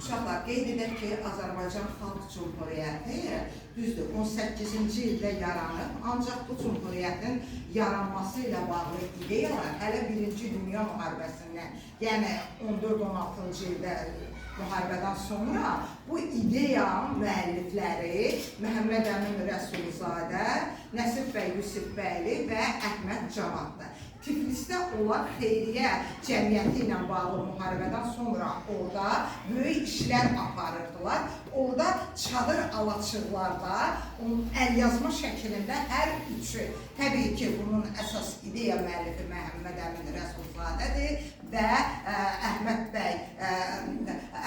Uşaqlar, qeyd edək ki, Azərbaycan Xalq Cumhuriyyəti düzdür, 18-ci ildə yaranıb, ancaq bu Cumhuriyyətin yaranması ilə bağlı ideyalar hələ 1-ci Dünya müharibəsindən, yəni 14-16-cı ildə müharibədən sonra bu ideya müəllifləri Məhəmməd Əmin Rəsulzadə, Nəsib bəy Yusifbəyli və Əhməd Cavaddır. Tiflisdə onlar xeyriyyə cəmiyyəti ilə bağlı müharibədən sonra orada böyük işlər aparırdılar. Orada çadır alaçıqlarda əlyazma şəklində hər üçü, təbii ki, bunun əsas ideya müəllifi Məhəmməd Əmin Rəsulzadədir və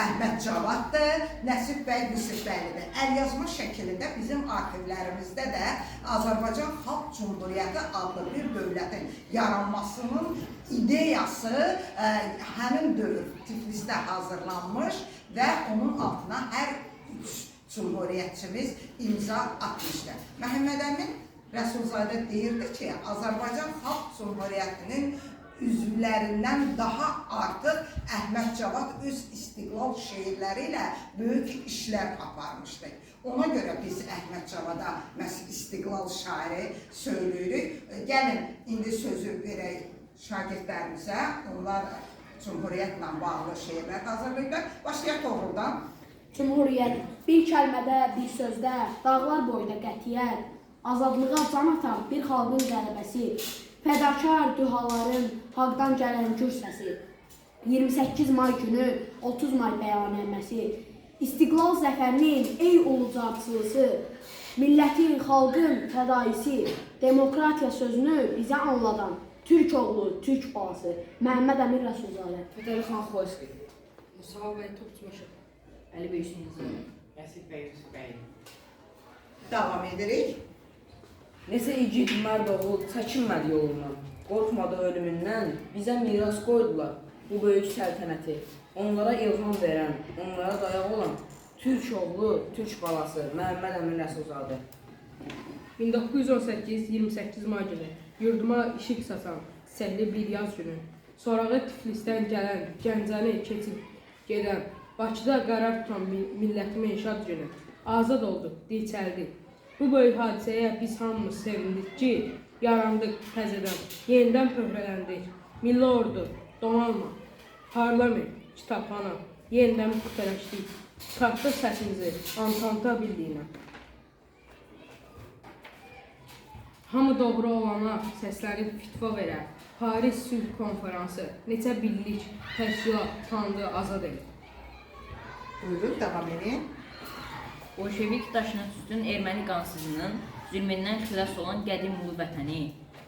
Əhməd Cavaddır, Nəsib bəy Yusifbəylidir. Əlyazma şəklində bizim arxivlərimizdə də Azərbaycan Xalq Cumhuriyyəti adlı bir dövlətin yaranmasının ideyası həmin dövr Tiflisdə hazırlanmış və onun altına hər üç cumhuriyyətçimiz imza atmışdır. Məhəmməd Əmin Rəsulzadə deyirdi ki, Azərbaycan Xalq Cumhuriyyətinin üzvlərindən daha artıq Əhməd Cavad öz istiqlal şeirləri ilə böyük işlər aparmışdı. Ona görə biz Əhməd Cavada məhz istiqlal şairi söyləyirik. Gəlin, indi sözü verək şagirdlərimizə, onlar Cumhuriyyətlə bağlı şeirlər hazırlayırlar. Başlayaq doğrudan. Cumhuriyyət, bir kəlmədə, bir sözdə, dağlar boyda qətiyyət, azadlığa can atan bir xalqın qələbəsi, fədakar dühaların haqdan gələn gür səsi, 28 may günü 30 may bəyannaməsi, İstiqlal zəfərinin ey ulucarçılısı, millətin, xalqın fədaisi, demokratiya sözünü bizə anladan Türk oğlu, Türk balası, Məhəmməd Əmin Rəsulzadə. Fədəli Xoyski, Mustafa bəy Topçubaşı, Əli bəy Hüseynzadə, Nəsib bəy Yusifbəyli. Davam edirik. Necə igid mərd oğul çəkinmədi yolundan, qorxmadı ölümündən, bizə miras qoydular bu böyük səltənəti. Onlara ilham verən, onlara dayaq olan Türk oğlu, Türk balası, Məhəmməd Əmin Rəsulzadə. 1918-28 may günü yurduma işıq saçan səhli bir yaz günü, sorağı Tiflisdən gələn, Gəncəni keçib gedən, Bakıda qərar tutan millətimin inşaat günü, azad olduq, dirçəldik. Bu böyük hadisəyə biz hamımız sevindik ki, yarandıq təzədən, yenidən pöhrələndik. Milli ordu, donanma, parlament, kitabxana, yenidən püxtələşdik. Çıxartdıq səsimizi Antanta Birliyinə. Hamı doğru olana səsləri fitva verər. Paris Sülh Konferansı, neçə birlik, təşkilat tanıdığı azad edir. Buyurun, davam edin. Bolşevik daşına tüstün erməni qansızının zülmündən xilas olan qədim ulu vətəni.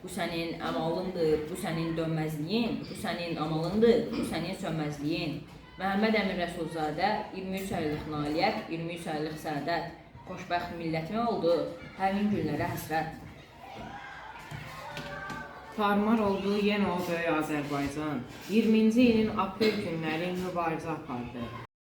Bu sənin əmalındır, bu sənin dönməzliyin, bu sənin amalındır, bu sənin sönməzliyin. Məhəmməd Əmin Rəsulzadə, 23 aylıq nailiyyət, 23 aylıq səadət. Xoşbəxt millətim oldu, həmin günlərə həsrət. Tarmar oldu yenə o böyük Azərbaycan. 20-ci ilin aprel günləri mübarizə apardı.